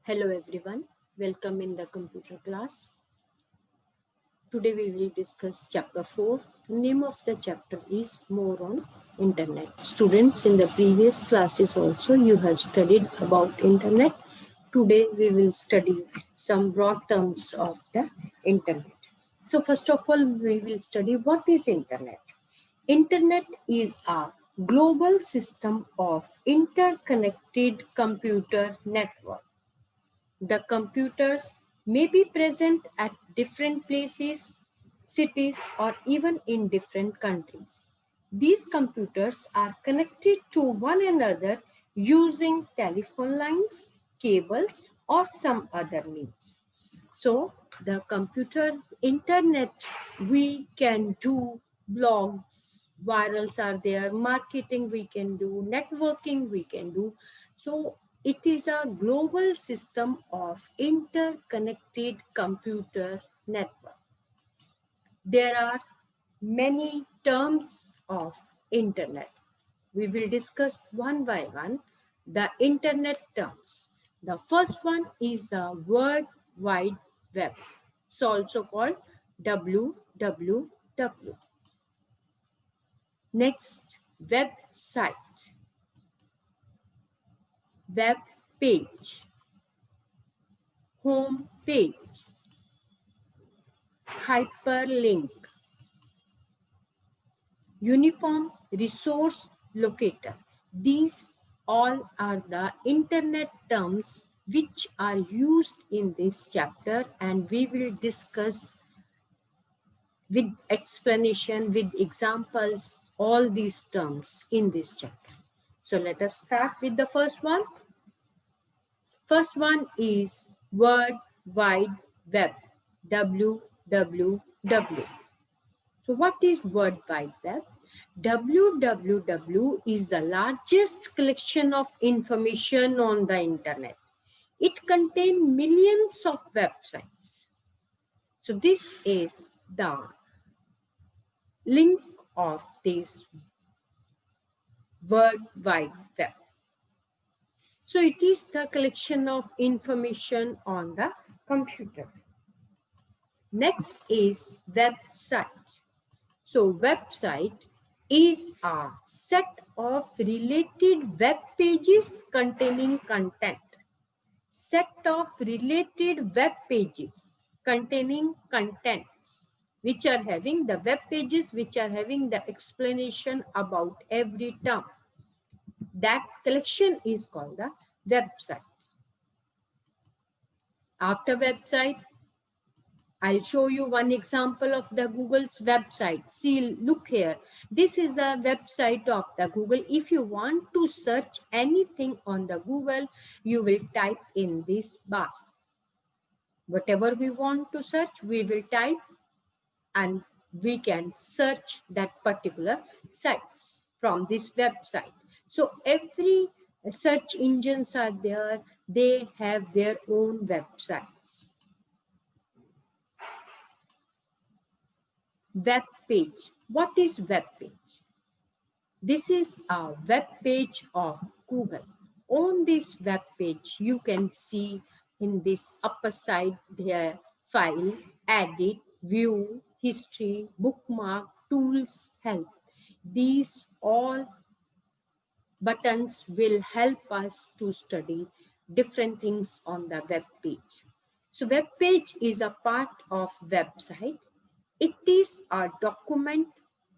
Hello everyone, welcome in the computer class. Today we will discuss chapter 4. The name of the chapter is More on Internet. Students, in the previous classes also you have studied about Internet. Today we will study some broad terms of the Internet. So first of all we will study what is Internet. Internet is a global system of interconnected computer network. The computers may be present at different places, cities, or even in different countries. These computers are connected to one another using telephone lines, cables, or some other means. So, the computer internet, we can do blogs, virals are there, marketing we can do, networking we can do. So, it is a global system of interconnected computer network. There are many terms of internet. We will discuss one by one the internet terms. The first one is the World Wide Web. It's also called WWW. Next, website, web page, home page, hyperlink, uniform resource locator. These all are the internet terms which are used in this chapter, and we will discuss with explanation, with examples, all these terms in this chapter. So let us start with the first one. First one is World Wide Web, WWW. So what is World Wide Web? WWW is the largest collection of information on the internet. It contains millions of websites. So this is the link of this World Wide Web. So it is the collection of information on the computer. Next is website. So website is a set of related web pages containing content. Set of related web pages containing contents which are having the web pages which are having the explanation about every term. That collection is called the website. After website, I'll show you one example of the Google's website. See, look here. This is a website of the Google. If you want to search anything on the Google, you will type in this bar. Whatever we want to search, we will type and we can search that particular sites from this website. So every search engines are there. They have their own websites. Web page. What is web page? This is a web page of Google. On this web page, you can see in this upper side their file, edit, view, history, bookmark, tools, help. These all buttons will help us to study different things on the web page. So web page is a part of website. It is a document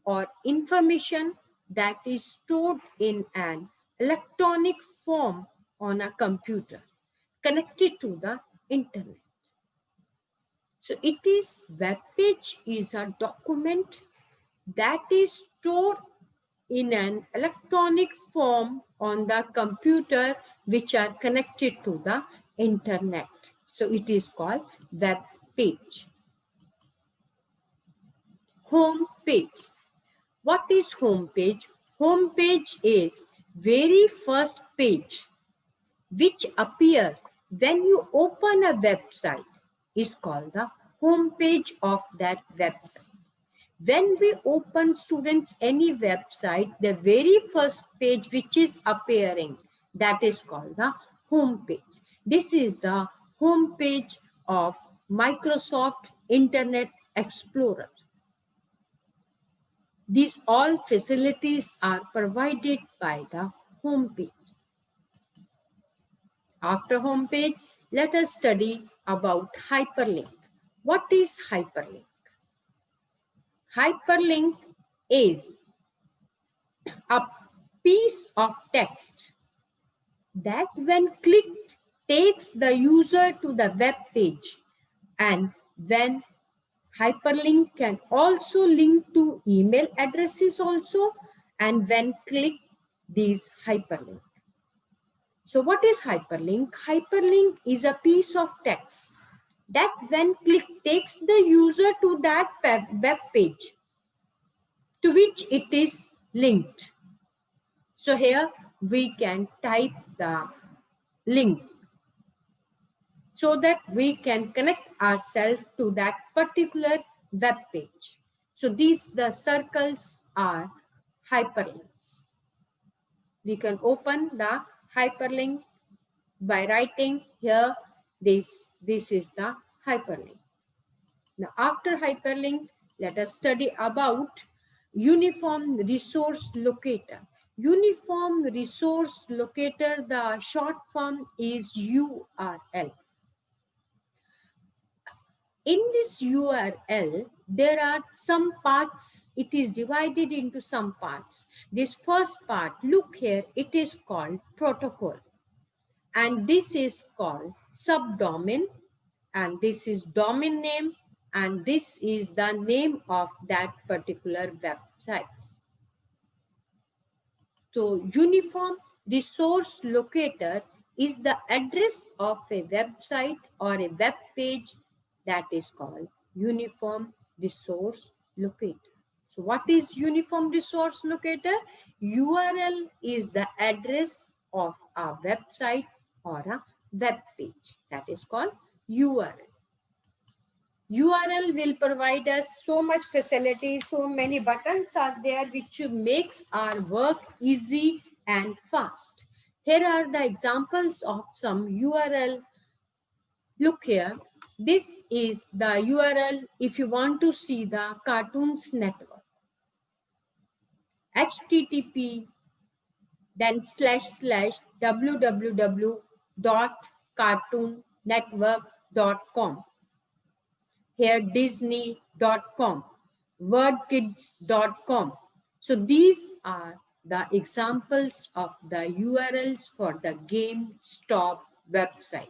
or information that is stored in an electronic form on a computer connected to the internet. So it is web page is a document that is stored in an electronic form on the computer which are connected to the internet. So it is called web page. Home page. What is home page? Home page is very first page which appear when you open a website is called the home page of that website. When we open, students, any website, the very first page which is appearing, that is called the home page. This is the home page of Microsoft Internet Explorer. These all facilities are provided by the home page. After home page, let us study about hyperlink. What is hyperlink? Hyperlink is a piece of text that when clicked takes the user to the web page, and when hyperlink can also link to email addresses also, and when clicked these hyperlink. So what is hyperlink? Hyperlink is a piece of text that when clicked takes the user to that web page to which it is linked. So here we can type the link so that we can connect ourselves to that particular web page. So the circles are hyperlinks. We can open the hyperlink by writing here this is the hyperlink. Now after hyperlink, let us study about Uniform Resource Locator. Uniform Resource Locator, the short form is URL. In this URL, there are some parts. It is divided into some parts. This first part, look here, it is called protocol. And this is called subdomain. And this is domain name. And this is the name of that particular website. So Uniform Resource Locator is the address of a website or a web page that is called Uniform Resource Locator. So what is Uniform Resource Locator? URL is the address of a website or a web page. That is called URL. URL will provide us so much facility, so many buttons are there which makes our work easy and fast. Here are the examples of some URL. Look here, this is the URL if you want to see the Cartoons Network. HTTP then / www.cartoonnetwork.com. Here Disney.com, wordkids.com. So these are the examples of the URLs for the GameStop website.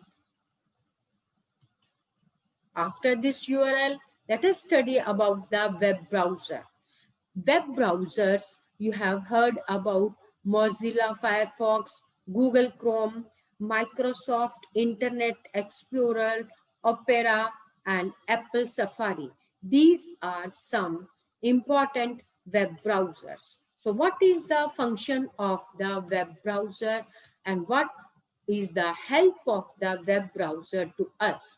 After this URL, let us study about the web browser. Web browsers, you have heard about Mozilla Firefox, Google Chrome, Microsoft Internet Explorer, Opera, and Apple Safari. These are some important web browsers. So what is the function of the web browser and what is the help of the web browser to us?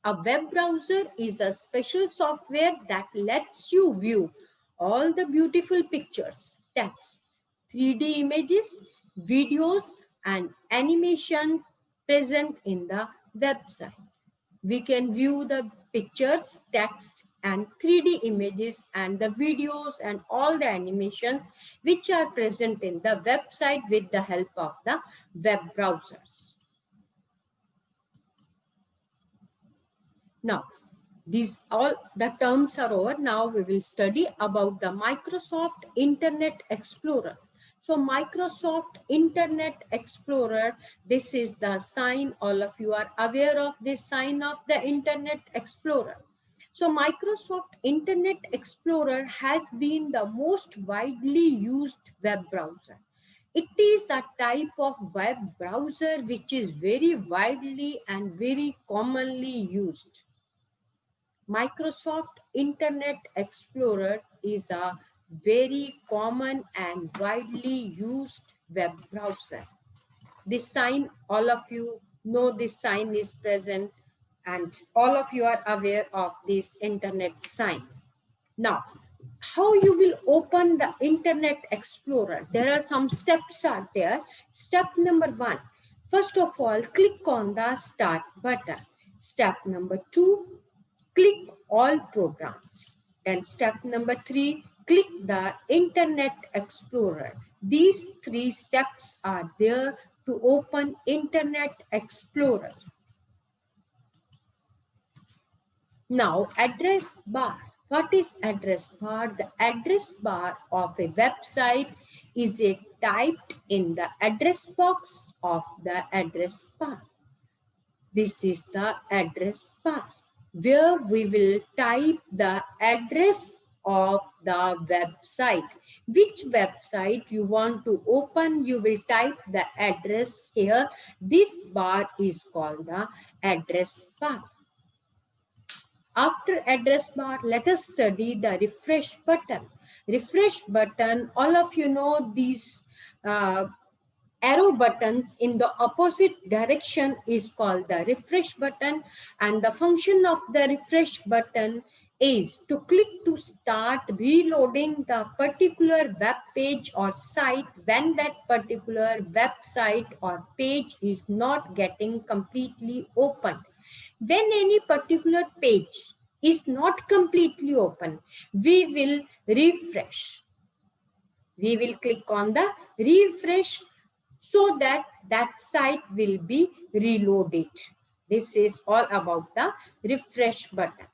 A web browser is a special software that lets you view all the beautiful pictures, text, 3D images, videos, and animations present in the website. We can view the pictures, text, and 3D images and the videos and all the animations which are present in the website with the help of the web browsers. Now, these all the terms are over. Now we will study about the Microsoft Internet Explorer. So Microsoft Internet Explorer, this is the sign. All of you are aware of this sign of the Internet Explorer. So Microsoft Internet Explorer has been the most widely used web browser. It is a type of web browser which is very widely and very commonly used. Microsoft Internet Explorer is a very common and widely used web browser. This sign, all of you know this sign is present and all of you are aware of this internet sign. Now, how you will open the Internet Explorer? There are some steps out there. Step number 1, First of all, click on the Start button. Step number 2, click All Programs. Then step number 3, click the Internet Explorer. These 3 steps are there to open Internet Explorer. Now, address bar. What is address bar? The address bar of a website is typed in the address box of the address bar. This is the address bar where we will type the address of the website. Which website you want to open, you will type the address here. This bar is called the address bar. After address bar, let us study the refresh button. Refresh button, all of you know these arrow buttons in the opposite direction is called the refresh button, and the function of the refresh button is to click to start reloading the particular web page or site when that particular website or page is not getting completely open. When any particular page is not completely open, we will refresh. We will click on the refresh so that that site will be reloaded. This is all about the refresh button.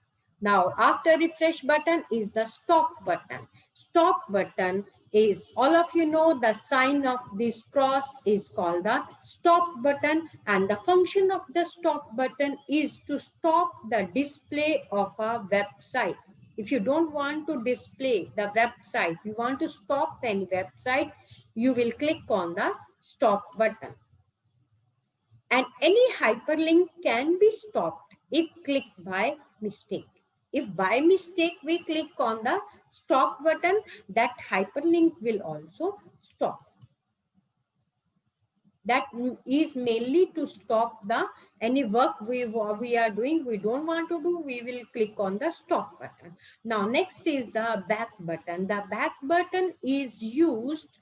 Now, after refresh button is the stop button. Stop button is, all of you know, the sign of this cross is called the stop button, and the function of the stop button is to stop the display of a website. If you don't want to display the website, you want to stop any website, you will click on the stop button. And any hyperlink can be stopped if clicked by mistake. If by mistake we click on the stop button, that hyperlink will also stop. That is mainly to stop the any work we are doing, we don't want to do, we will click on the stop button. Now next is the back button. The back button is used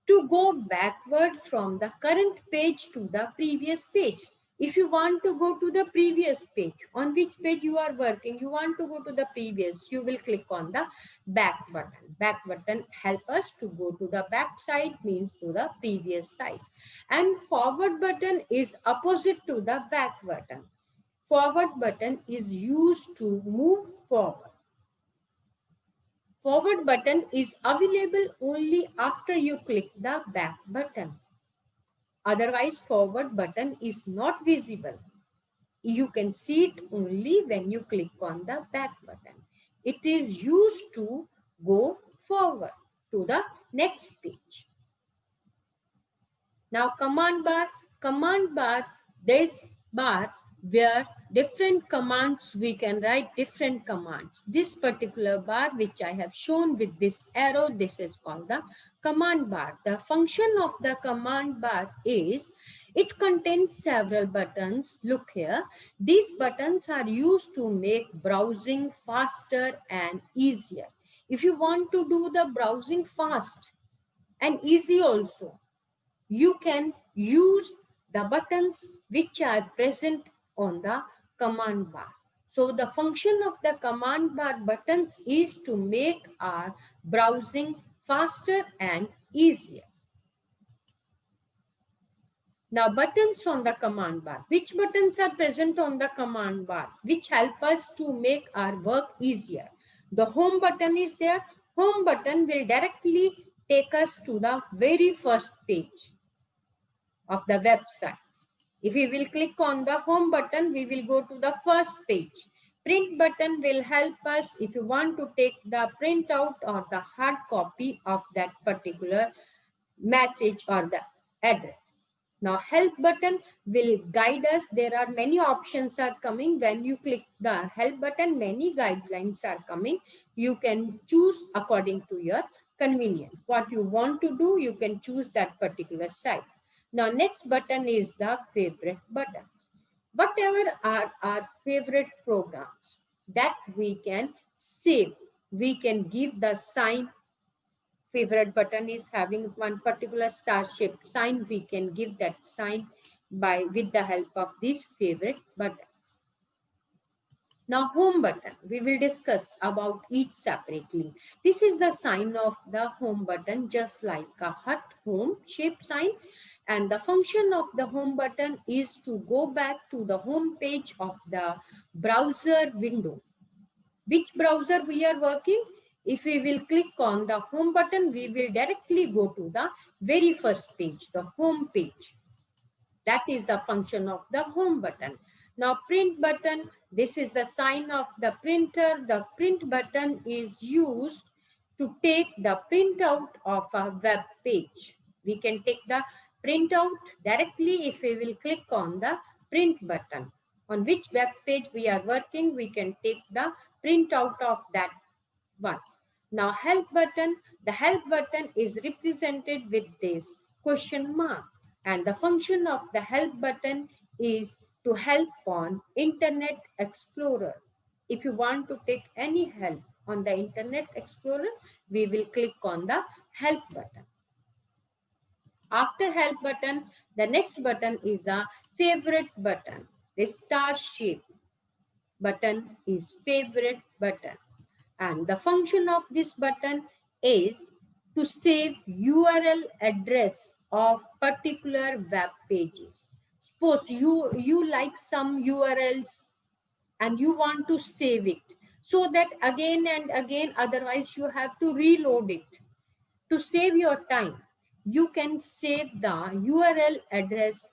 to go backward from the current page to the previous page. If you want to go to the previous page, on which page you are working, you want to go to the previous, you will click on the back button. Back button help us to go to the back side, means to the previous side. And forward button is opposite to the back button. Forward button is used to move forward. Forward button is available only after you click the back button. Otherwise, forward button is not visible. You can see it only when you click on the back button. It is used to go forward to the next page. Now, command bar, this bar where different commands, we can write different commands. This particular bar which I have shown with this arrow, this is called the command bar. The function of the command bar is it contains several buttons. Look here, these buttons are used to make browsing faster and easier. If you want to do the browsing fast and easy also, you can use the buttons which are present on the command bar. So the function of the command bar buttons is to make our browsing faster and easier. Now buttons on the command bar. Which buttons are present on the command bar which help us to make our work easier? The home button is there. Home button will directly take us to the very first page of the website. If we will click on the home button, we will go to the first page. Print button will help us if you want to take the printout or the hard copy of that particular message or the address. Now help button will guide us. There are many options are coming. When you click the help button, many guidelines are coming. You can choose according to your convenience. What you want to do, you can choose that particular site. Now, next button is the favorite button. Whatever are our favorite programs that we can save, we can give the sign favorite button is having one particular star shaped sign. We can give that sign with the help of this favorite button. Now home button, we will discuss about each separately. This is the sign of the home button, just like a hut home shaped sign. And the function of the home button is to go back to the home page of the browser window. Which browser we are working? If we will click on the home button, we will directly go to the very first page, the home page. That is the function of the home button. Now print button, this is the sign of the printer. The print button is used to take the printout of a web page. We can take the printout directly if we will click on the print button. On which web page we are working, we can take the printout of that one. Now help button, the help button is represented with this question mark, and the function of the help button is to help on Internet Explorer. If you want to take any help on the Internet Explorer, we will click on the help button. After help button, the next button is the favorite button. The star shape button is favorite button. And the function of this button is to save URL address of particular web pages. Suppose you like some URLs and you want to save it so that again and again, otherwise you have to reload it. To save your time, you can save the URL address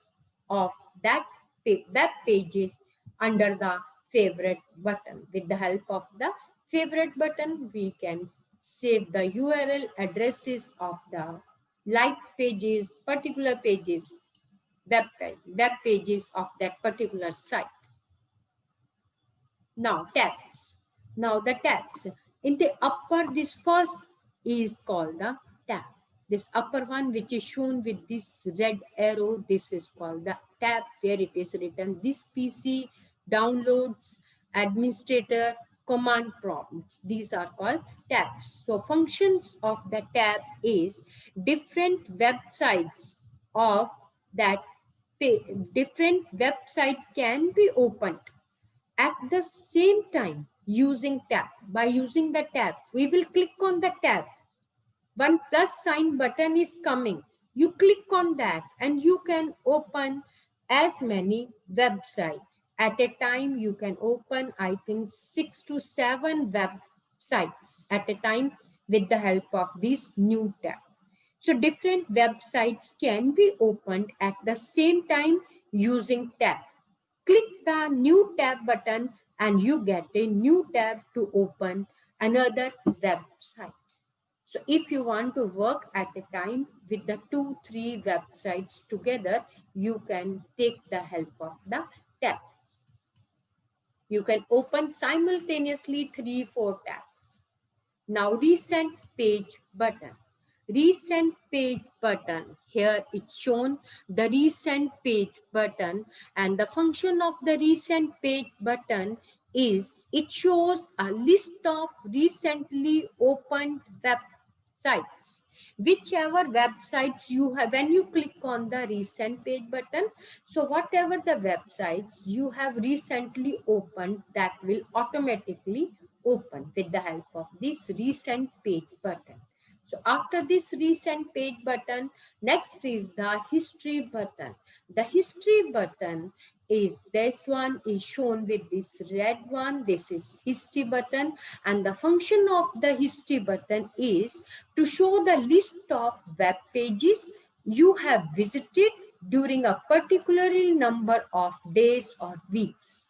of that web pages under the favorite button. With the help of the favorite button, we can save the URL addresses of the like pages, particular pages, web pages of that particular site. Now tabs. Now the tabs. In the upper, this first is called the tab. This upper one, which is shown with this red arrow, this is called the tab, where it is written this PC, downloads, administrator, command prompts. These are called tabs. So functions of the tab is different websites of that different website can be opened at the same time using tab. By using the tab, we will click on the tab. One plus sign button is coming. You click on that and you can open as many websites. At a time, you can open, I think, 6 to 7 websites at a time with the help of this new tab. So different websites can be opened at the same time using tab. Click the new tab button and you get a new tab to open another website. So if you want to work at a time with the 2-3 websites together, you can take the help of the tab. You can open simultaneously 3-4 tabs. Now recent page button. Recent page button. Here it's shown the recent page button, and the function of the recent page button is it shows a list of recently opened websites. Whichever websites you have, when you click on the recent page button, so whatever the websites you have recently opened, that will automatically open with the help of this recent page button. So after this recent page button, next is the history button. The history button is this one is shown with this red one. This is history button, and the function of the history button is to show the list of web pages you have visited during a particular number of days or weeks.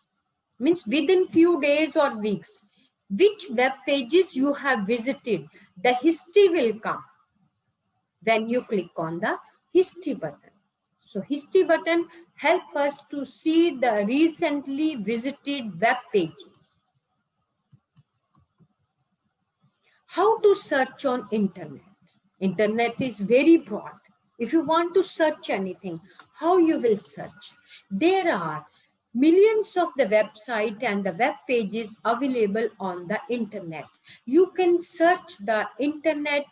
Means within few days or weeks, which web pages you have visited, the history will come when you click on the history button. So history button help us to see the recently visited web pages. How to search on internet? Internet is very broad. If you want to search anything, how you will search? There are millions of the website and the web pages available on the internet. You can search the internet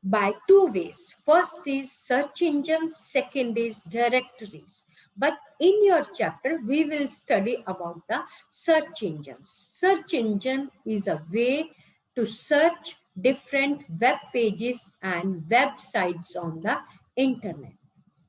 by two ways. First is search engine, second is directories. But in your chapter, we will study about the search engines. Search engine is a way to search different web pages and websites on the internet.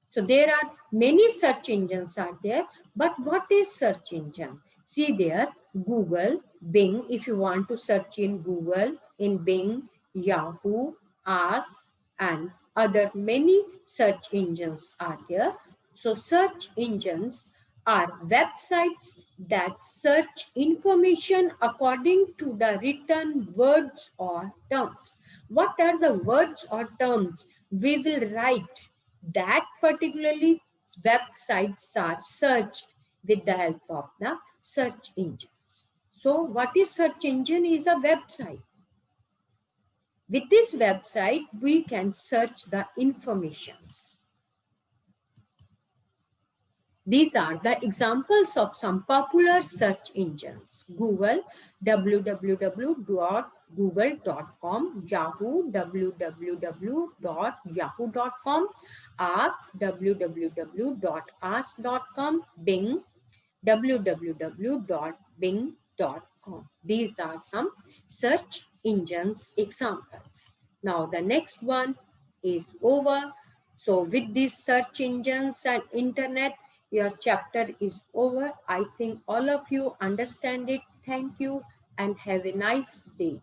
So there are many search engines are there, but what is search engine? See there, Google, Bing, if you want to search in Google, in Bing, Yahoo, Ask, and other many search engines are there. So search engines are websites that search information according to the written words or terms. What are the words or terms we will write? That particularly websites are searched with the help of the search engines. So what is search engine? Is a website. With this website, we can search the informations. These are the examples of some popular search engines. Google, www.google.com, Yahoo, www.yahoo.com, Ask, www.ask.com, Bing, www.bing.com. These are some search engines examples. Now the next one is over. So with these search engines and internet, your chapter is over. I think all of you understand it. Thank you and have a nice day.